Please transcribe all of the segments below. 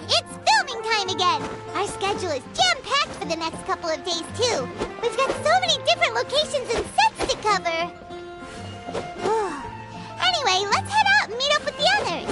It's filming time again! Our schedule is jam-packed for the next couple of days, too. We've got so many different locations and sets to cover. Anyway, let's head out and meet up with the others.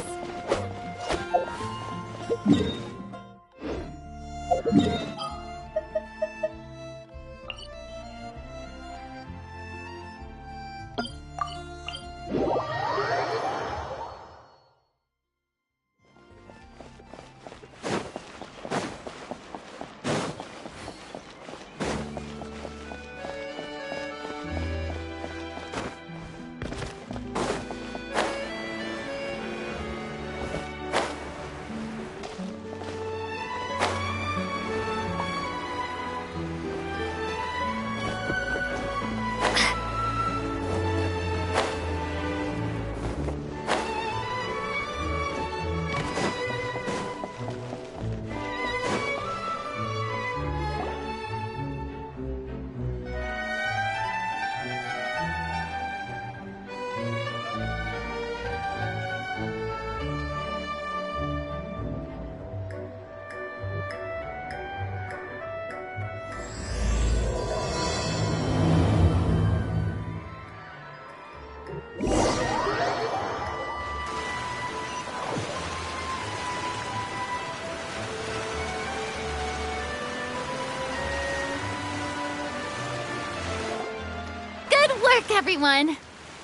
Everyone,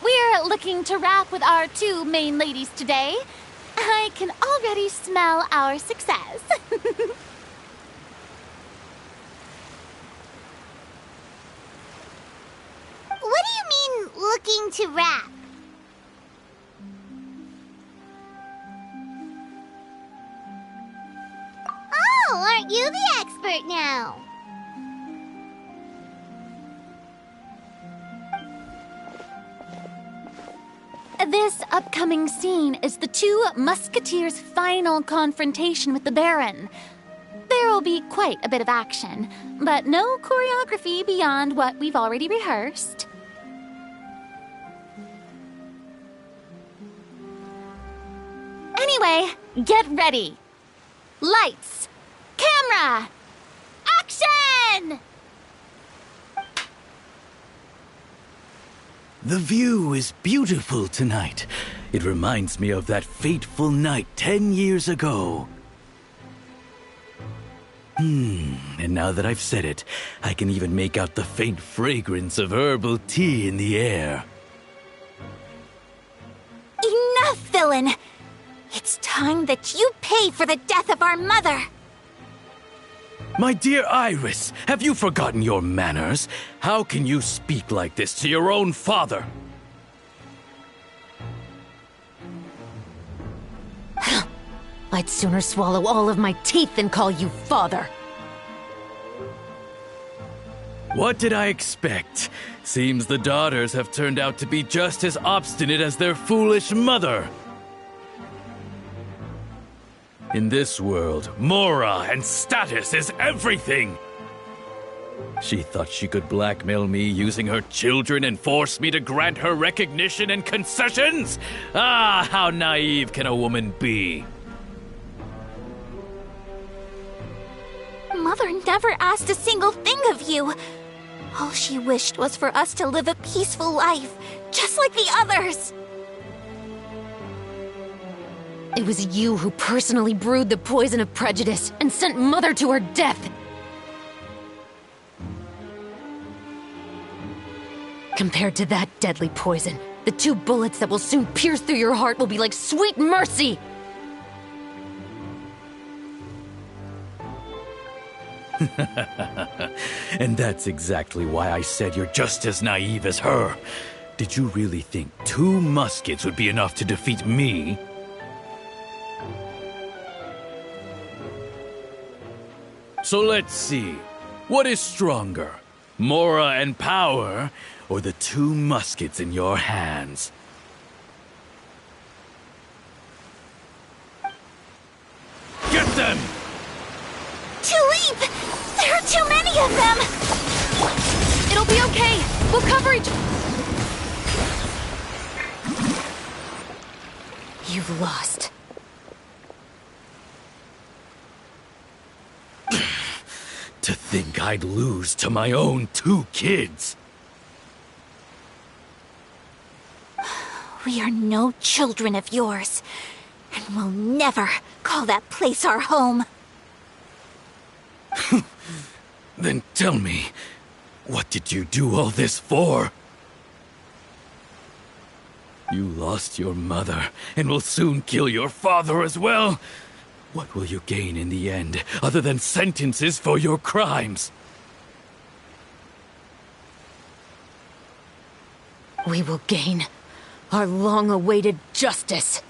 we're looking to wrap with our two main ladies today. I can already smell our success. What do you mean, looking to wrap? Oh, aren't you the expert now? This upcoming scene is the two musketeers' final confrontation with the Baron. There will be quite a bit of action, but no choreography beyond what we've already rehearsed. Anyway, get ready. Lights, camera, action! The view is beautiful tonight. It reminds me of that fateful night 10 years ago. And now that I've said it, I can even make out the faint fragrance of herbal tea in the air. Enough, villain! It's time that you pay for the death of our mother! My dear Iris, have you forgotten your manners? How can you speak like this to your own father? I'd sooner swallow all of my teeth than call you father. What did I expect? Seems the daughters have turned out to be just as obstinate as their foolish mother. In this world, mora and status is everything! She thought she could blackmail me using her children and force me to grant her recognition and concessions? Ah, how naive can a woman be? Mother never asked a single thing of you. All she wished was for us to live a peaceful life, just like the others. It was you who personally brewed the poison of prejudice and sent Mother to her death. Compared to that deadly poison, the 2 bullets that will soon pierce through your heart will be like sweet mercy! And that's exactly why I said you're just as naive as her. Did you really think 2 muskets would be enough to defeat me? So let's see. What is stronger? Mora and power, or the 2 muskets in your hands? Get them! Tulip! There are too many of them! It'll be okay. We'll cover each... You've lost. To think I'd lose to my own 2 kids. We are no children of yours, and we'll never call that place our home. Then tell me, what did you do all this for? You lost your mother, and will soon kill your father as well. What will you gain in the end, other than sentences for your crimes? We will gain our long-awaited justice.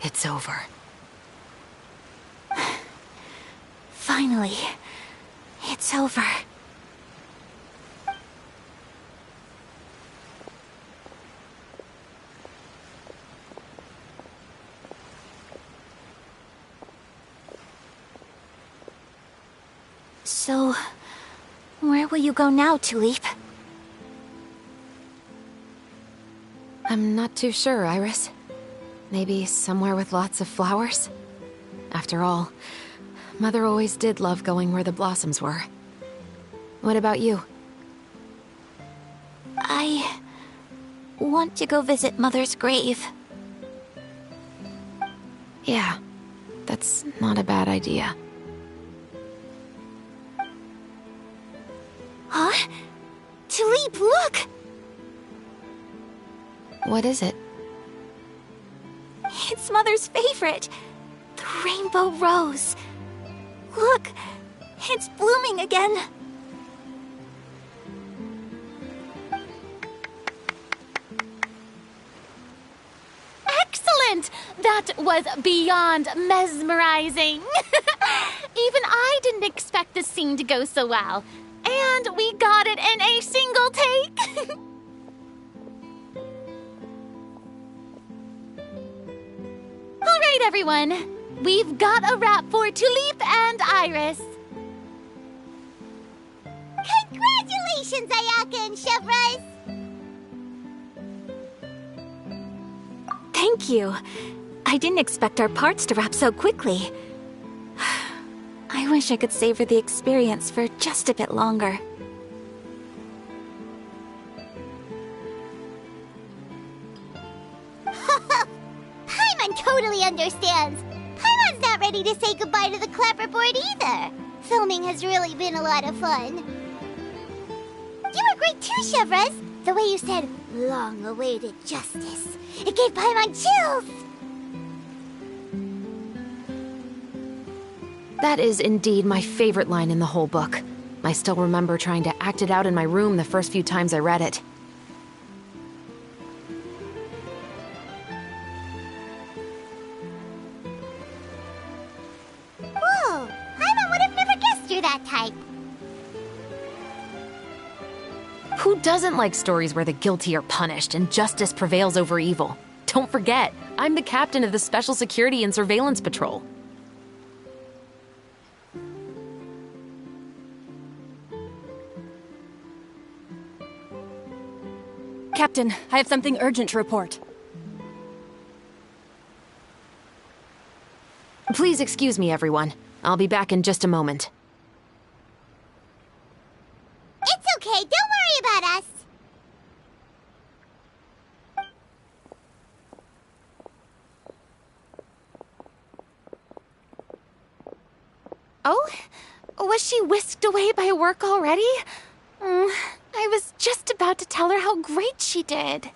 It's over. Finally, it's over. So, where will you go now, Tulip? I'm not too sure, Iris. Maybe somewhere with lots of flowers? After all, Mother always did love going where the blossoms were. What about you? I want to go visit Mother's grave. Yeah, that's not a bad idea. Huh? Tulip, look! What is it? It's Mother's favorite. The rainbow rose. Look, it's blooming again. Excellent! That was beyond mesmerizing. Even I didn't expect this scene to go so well. And we got it in a single take. All right, everyone. We've got a wrap for Tulip and Iris. Congratulations, Ayaka and Chevres! Thank you. I didn't expect our parts to wrap so quickly. I wish I could savor the experience for just a bit longer. Paimon totally understands. Paimon's not ready to say goodbye to the clapperboard either. Filming has really been a lot of fun. You were great too, Chevres. The way you said, long-awaited justice. It gave Paimon chills. That is indeed my favorite line in the whole book. I still remember trying to act it out in my room the first few times I read it. Whoa, Paimon would have never guessed you're that type. Who doesn't like stories where the guilty are punished and justice prevails over evil? Don't forget, I'm the captain of the Special Security and Surveillance Patrol. Captain, I have something urgent to report. Please excuse me, everyone. I'll be back in just a moment. It's okay, don't worry about us. Oh? Was she whisked away by work already? I was just about to tell her how great she did.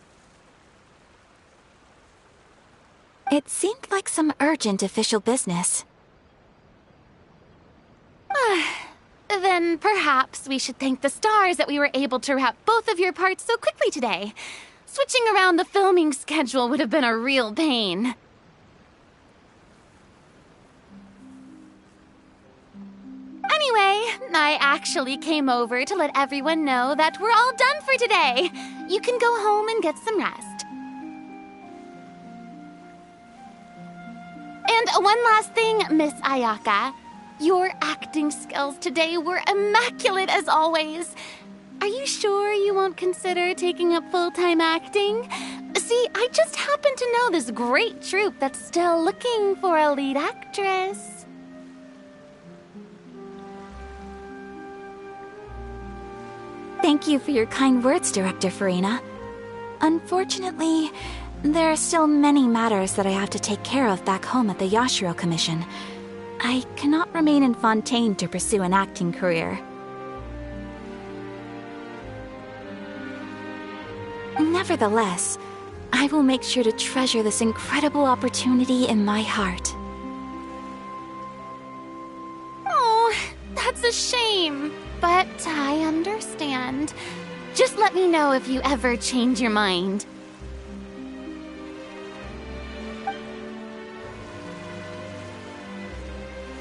It seemed like some urgent official business. Then perhaps we should thank the stars that we were able to wrap both of your parts so quickly today. Switching around the filming schedule would have been a real pain. Anyway, I actually came over to let everyone know that we're all done for today. You can go home and get some rest. And one last thing, Miss Ayaka. Your acting skills today were immaculate as always. Are you sure you won't consider taking up full-time acting? See, I just happen to know this great troupe that's still looking for a lead actress. Thank you for your kind words, Director Farina. Unfortunately, there are still many matters that I have to take care of back home at the Yashiro Commission. I cannot remain in Fontaine to pursue an acting career. Nevertheless, I will make sure to treasure this incredible opportunity in my heart. Oh, that's a shame. But I understand. Just let me know if you ever change your mind.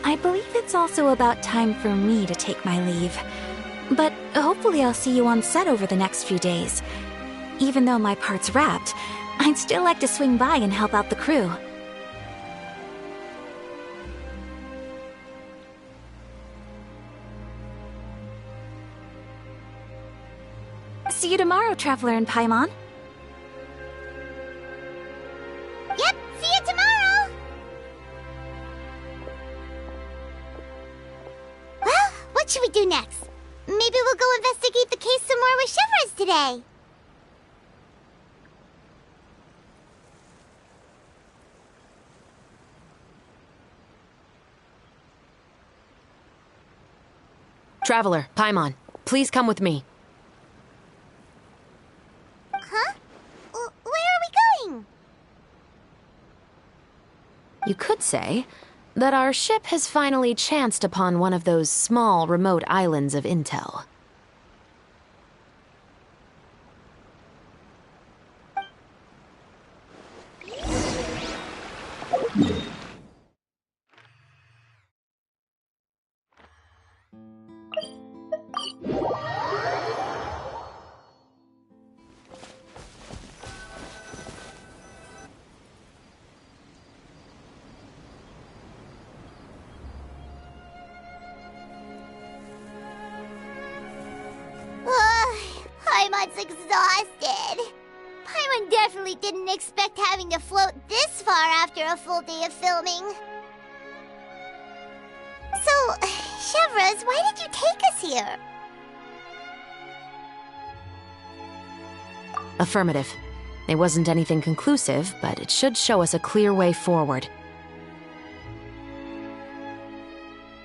I believe it's also about time for me to take my leave. But hopefully I'll see you on set over the next few days. Even though my part's wrapped, I'd still like to swing by and help out the crew. See you tomorrow, Traveler and Paimon. Yep, see you tomorrow! Well, what should we do next? Maybe we'll go investigate the case some more with Chevres today. Traveler, Paimon, please come with me. Huh? Where are we going? You could say that our ship has finally chanced upon one of those small, remote islands of intel. Paimon's exhausted. Paimon definitely didn't expect having to float this far after a full day of filming. So, Chevres, why did you take us here? Affirmative. It wasn't anything conclusive, but it should show us a clear way forward.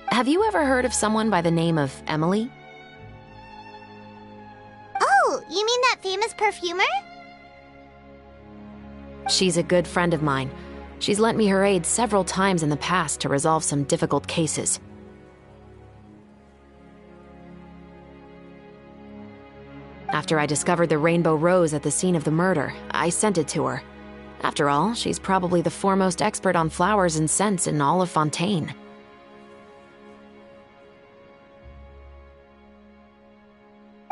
Have you ever heard of someone by the name of Emily? Oh, you mean that famous perfumer? She's a good friend of mine. She's lent me her aid several times in the past to resolve some difficult cases. After I discovered the rainbow rose at the scene of the murder, I sent it to her. After all, she's probably the foremost expert on flowers and scents in all of Fontaine.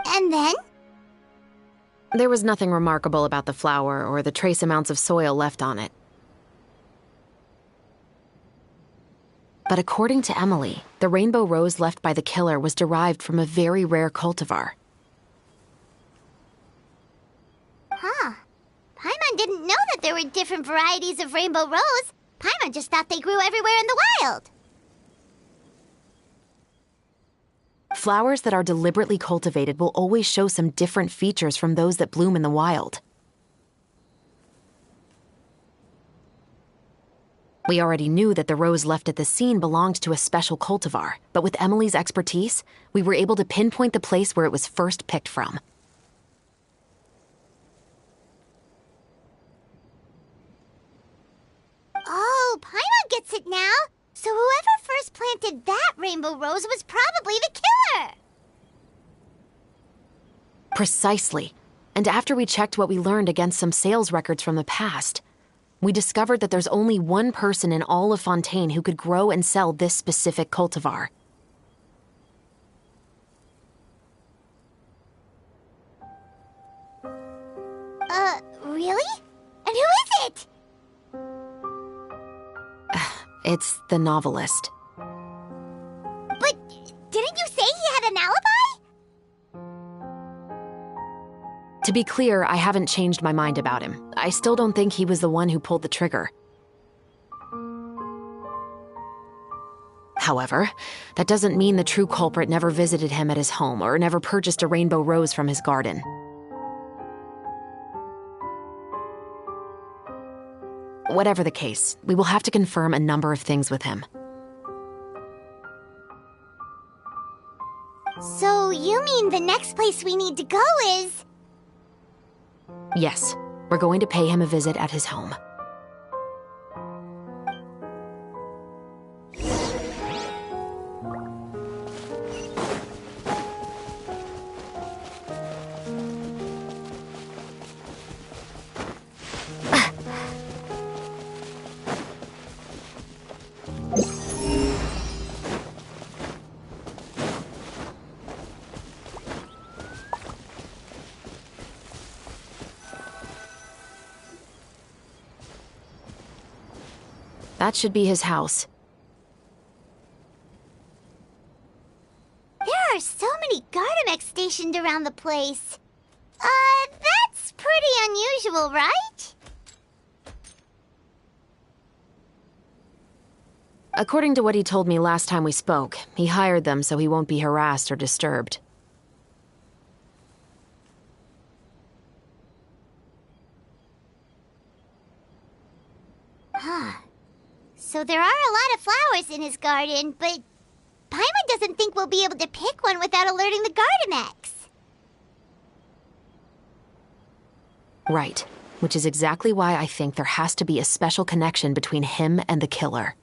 And then? There was nothing remarkable about the flower or the trace amounts of soil left on it. But according to Emily, the rainbow rose left by the killer was derived from a very rare cultivar. Huh. Paimon didn't know that there were different varieties of rainbow rose. Paimon just thought they grew everywhere in the wild. Flowers that are deliberately cultivated will always show some different features from those that bloom in the wild. We already knew that the rose left at the scene belonged to a special cultivar, but with Emily's expertise, we were able to pinpoint the place where it was first picked from. Oh, Paimon gets it now! So whoever first planted that rainbow rose was probably the killer! Precisely. And after we checked what we learned against some sales records from the past, we discovered that there's only one person in all of Fontaine who could grow and sell this specific cultivar. Really? And who is it? It's the novelist. But didn't you say he had an alibi? To be clear, I haven't changed my mind about him. I still don't think he was the one who pulled the trigger. However, that doesn't mean the true culprit never visited him at his home or never purchased a rainbow rose from his garden. Whatever the case, we will have to confirm a number of things with him. So you mean the next place we need to go is... Yes, we're going to pay him a visit at his home. That should be his house. There are so many Gardamex stationed around the place. That's pretty unusual, right? According to what he told me last time we spoke, he hired them so he won't be harassed or disturbed. So there are a lot of flowers in his garden, but Paimon doesn't think we'll be able to pick one without alerting the Gardamex. Right, which is exactly why I think there has to be a special connection between him and the killer.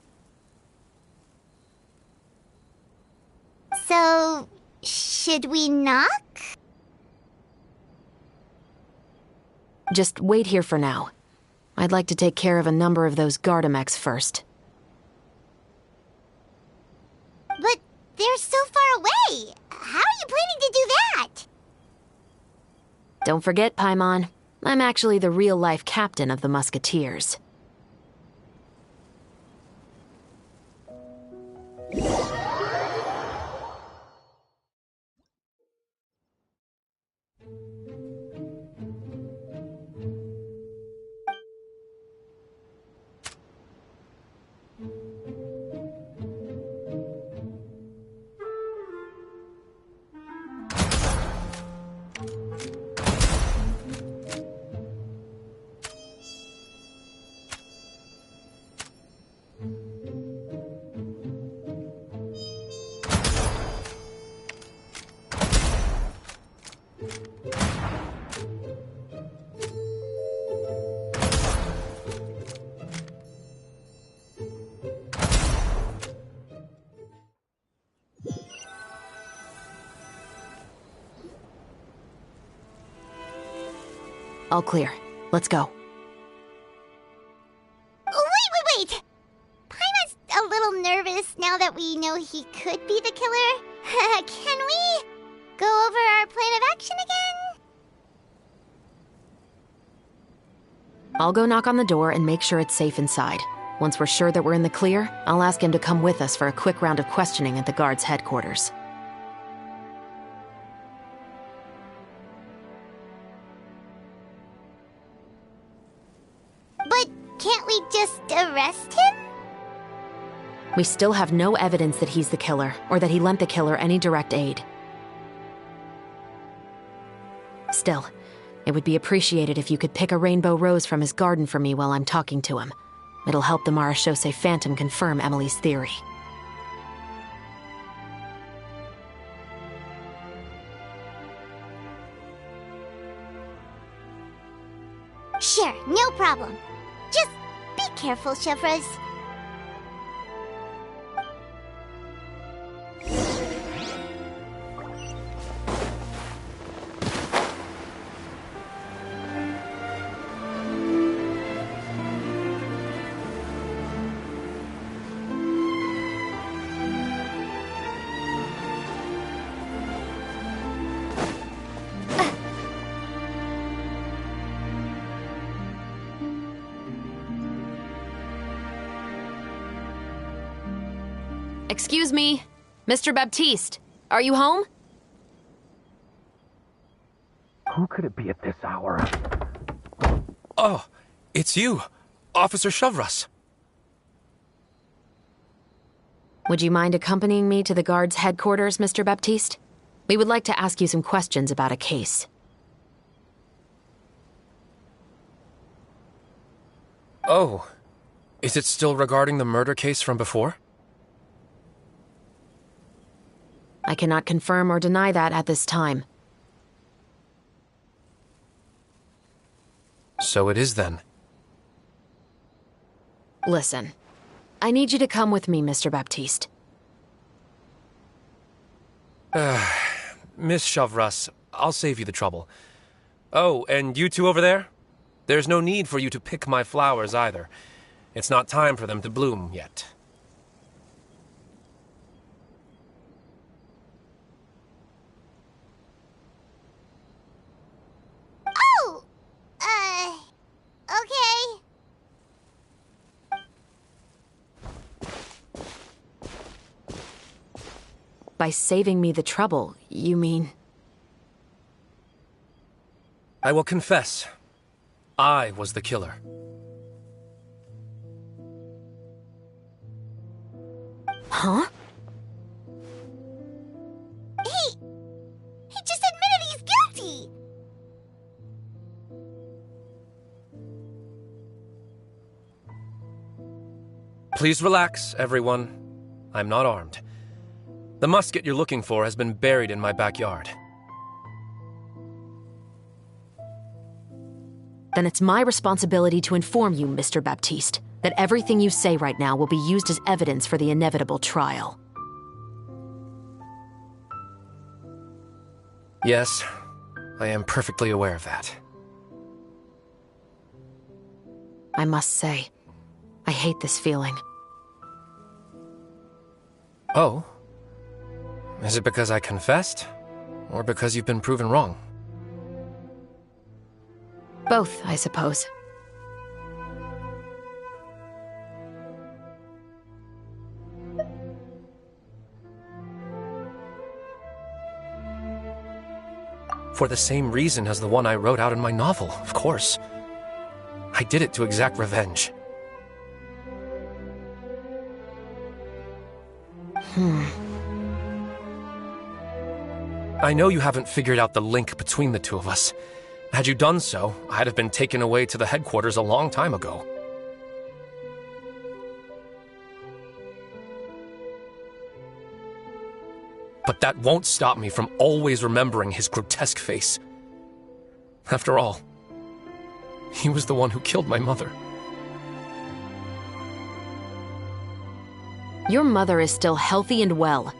So, should we knock? Just wait here for now. I'd like to take care of a number of those Gardamex first. But they're so far away. How are you planning to do that? Don't forget, Paimon, I'm actually the real-life captain of the Musketeers. All clear. Let's go. Wait! Paimon's a little nervous now that we know he could be the killer. Can we go over our plan of action again? I'll go knock on the door and make sure it's safe inside. Once we're sure that we're in the clear, I'll ask him to come with us for a quick round of questioning at the guard's headquarters. But can't we just arrest him? We still have no evidence that he's the killer, or that he lent the killer any direct aid. Still, it would be appreciated if you could pick a rainbow rose from his garden for me while I'm talking to him. It'll help the Marechaussee Phantom confirm Emily's theory. Sure, no problem. Just be careful, Chevros. Excuse me, Mr. Baptiste, are you home? Who could it be at this hour? Oh, it's you, Officer Chevros. Would you mind accompanying me to the guard's headquarters, Mr. Baptiste? We would like to ask you some questions about a case. Oh, is it still regarding the murder case from before? I cannot confirm or deny that at this time. So it is then. Listen, I need you to come with me, Mr. Baptiste. Miss Chevros, I'll save you the trouble. Oh, and you two over there? There's no need for you to pick my flowers either. It's not time for them to bloom yet. Oh! Okay. By saving me the trouble, you mean... I will confess. I was the killer. Huh? He just admitted he's guilty! Please relax, everyone. I'm not armed. The musket you're looking for has been buried in my backyard. Then it's my responsibility to inform you, Mr. Baptiste, that everything you say right now will be used as evidence for the inevitable trial. Yes, I am perfectly aware of that. I must say, I hate this feeling. Oh? Is it because I confessed? Or because you've been proven wrong? Both, I suppose. For the same reason as the one I wrote out in my novel, of course. I did it to exact revenge. I know you haven't figured out the link between the two of us. Had you done so, I'd have been taken away to the headquarters a long time ago. But that won't stop me from always remembering his grotesque face. After all, he was the one who killed my mother. Your mother is still healthy and well.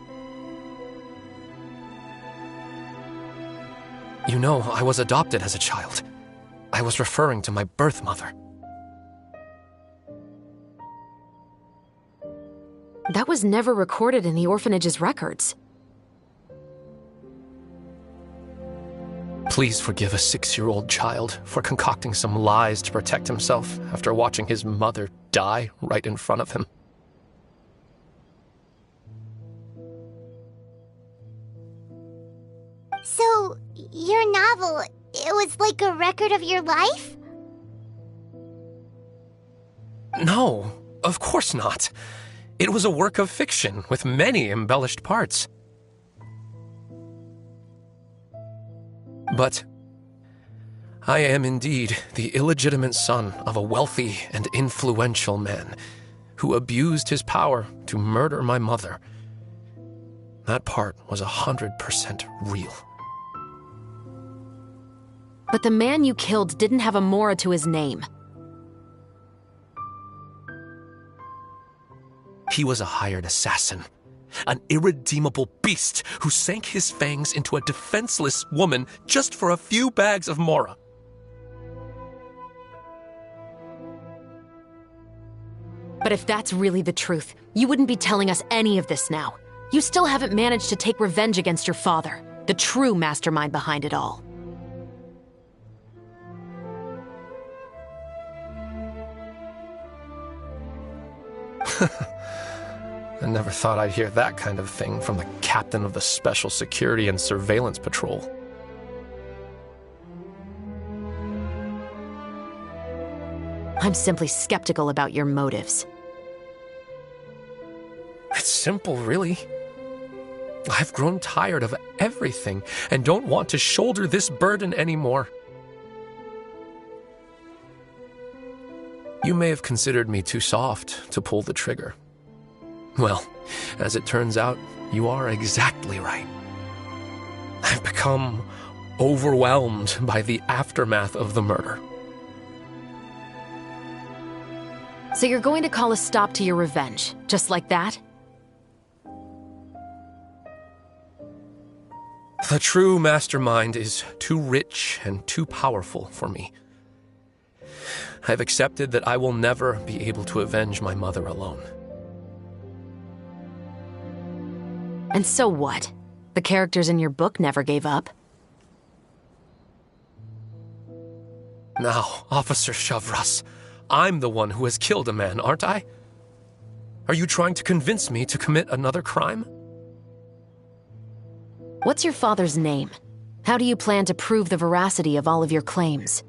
You know, I was adopted as a child. I was referring to my birth mother. That was never recorded in the orphanage's records. Please forgive a 6-year-old child for concocting some lies to protect himself after watching his mother die right in front of him. So, your novel, it was like a record of your life? No, of course not. It was a work of fiction with many embellished parts. But I am indeed the illegitimate son of a wealthy and influential man who abused his power to murder my mother. That part was 100% real. But the man you killed didn't have a Mora to his name. He was a hired assassin, an irredeemable beast who sank his fangs into a defenseless woman just for a few bags of Mora. But if that's really the truth, you wouldn't be telling us any of this now. You still haven't managed to take revenge against your father, the true mastermind behind it all. I never thought I'd hear that kind of thing from the captain of the Special Security and Surveillance Patrol. I'm simply skeptical about your motives. It's simple, really. I've grown tired of everything and don't want to shoulder this burden anymore. You may have considered me too soft to pull the trigger. Well, as it turns out, you are exactly right. I've become overwhelmed by the aftermath of the murder. So you're going to call a stop to your revenge, just like that? The true mastermind is too rich and too powerful for me. I've accepted that I will never be able to avenge my mother alone. And so what? The characters in your book never gave up. Now, Officer Shavras, I'm the one who has killed a man, aren't I? Are you trying to convince me to commit another crime? What's your father's name? How do you plan to prove the veracity of all of your claims?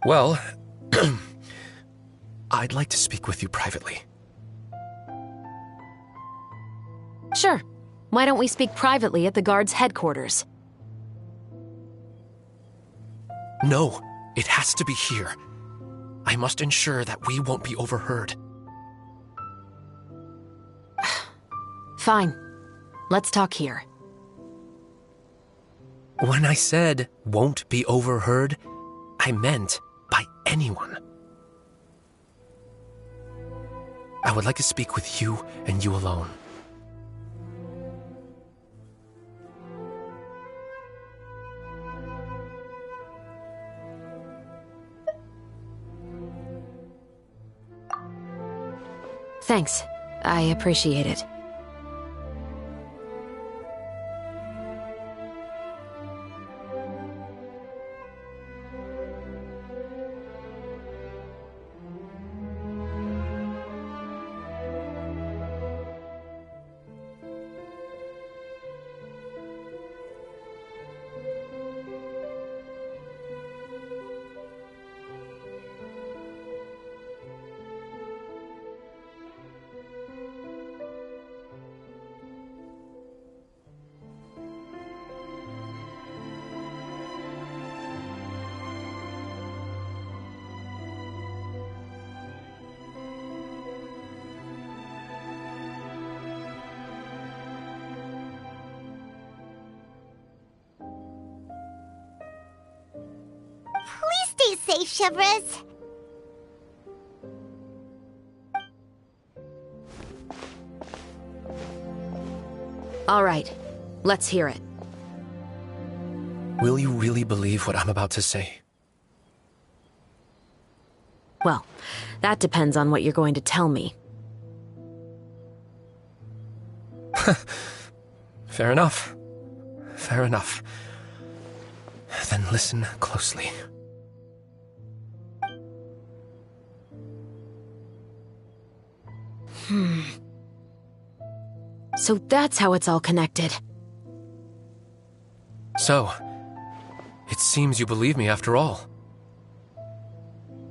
Well, I'd like to speak with you privately. Sure. Why don't we speak privately at the guard's headquarters? No, it has to be here. I must ensure that we won't be overheard. Fine. Let's talk here. When I said won't be overheard, I meant by anyone. I would like to speak with you and you alone. Thanks. I appreciate it. Please stay safe, Shavras. All right. Let's hear it. Will you really believe what I'm about to say? Well, that depends on what you're going to tell me. Fair enough. Fair enough. Then listen closely. So that's how it's all connected. So, it seems you believe me after all.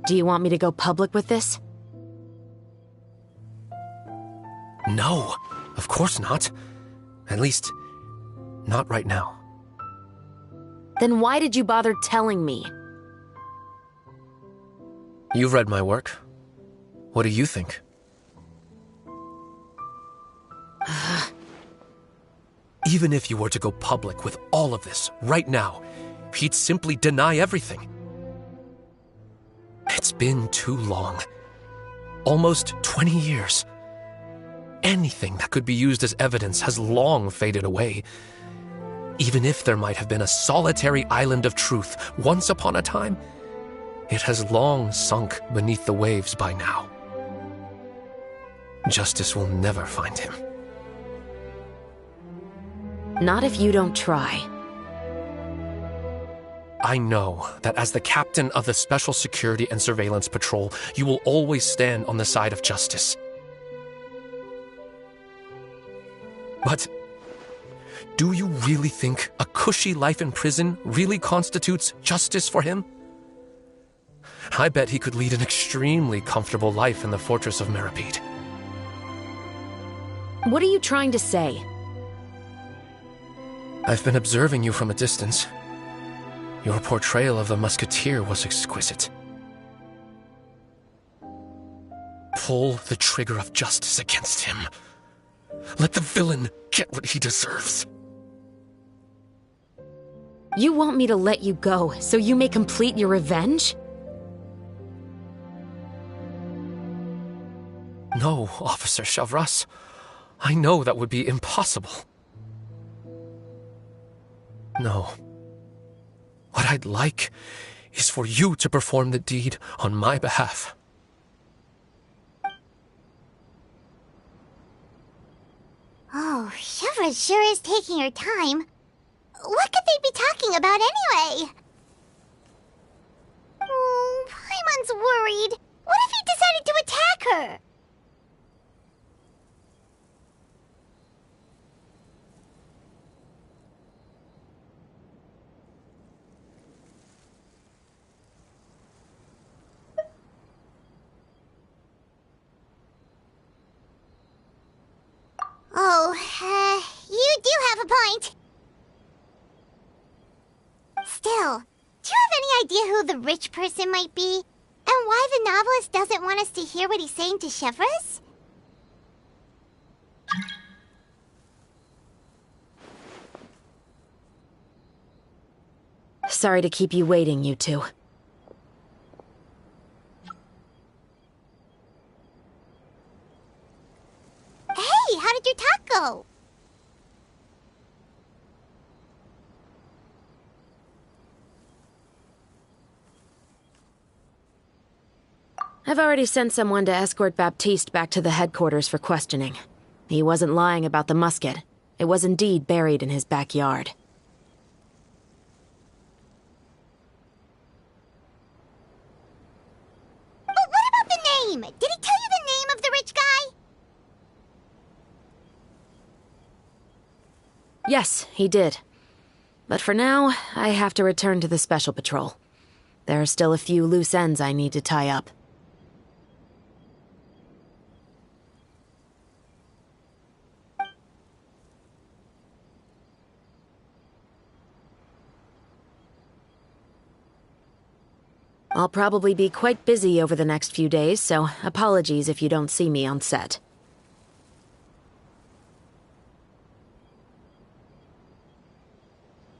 Do you want me to go public with this? No, of course not. At least, not right now. Then why did you bother telling me? You've read my work. What do you think? Even if you were to go public with all of this right now, he'd simply deny everything. It's been too long. Almost 20 years. Anything that could be used as evidence has long faded away. Even if there might have been a solitary island of truth once upon a time, it has long sunk beneath the waves by now. Justice will never find him. Not if you don't try. I know that as the captain of the Special Security and Surveillance Patrol, you will always stand on the side of justice. But do you really think a cushy life in prison really constitutes justice for him? I bet he could lead an extremely comfortable life in the fortress of Meripede. What are you trying to say? I've been observing you from a distance. Your portrayal of the Musketeer was exquisite. Pull the trigger of justice against him. Let the villain get what he deserves. You want me to let you go so you may complete your revenge? No, Officer Chavras. I know that would be impossible. No. What I'd like is for you to perform the deed on my behalf. Oh, Shiva sure is taking her time. What could they be talking about anyway? Oh, Paimon's worried. What if he decided to attack her? Oh, you do have a point. Still, do you have any idea who the rich person might be? And why the novelist doesn't want us to hear what he's saying to Chevres? Sorry to keep you waiting, you two. Hey, how did your talk go? I've already sent someone to escort Baptiste back to the headquarters for questioning. He wasn't lying about the musket. It was indeed buried in his backyard. But what about the name? Did he tell you the name of the rich guy? Yes, he did. But for now, I have to return to the Special Patrol. There are still a few loose ends I need to tie up. I'll probably be quite busy over the next few days, so apologies if you don't see me on set.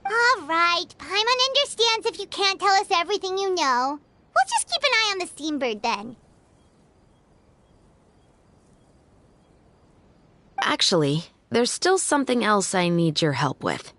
All right, Paimon understands if you can't tell us everything you know. We'll just keep an eye on the Steambird then. Actually, there's still something else I need your help with.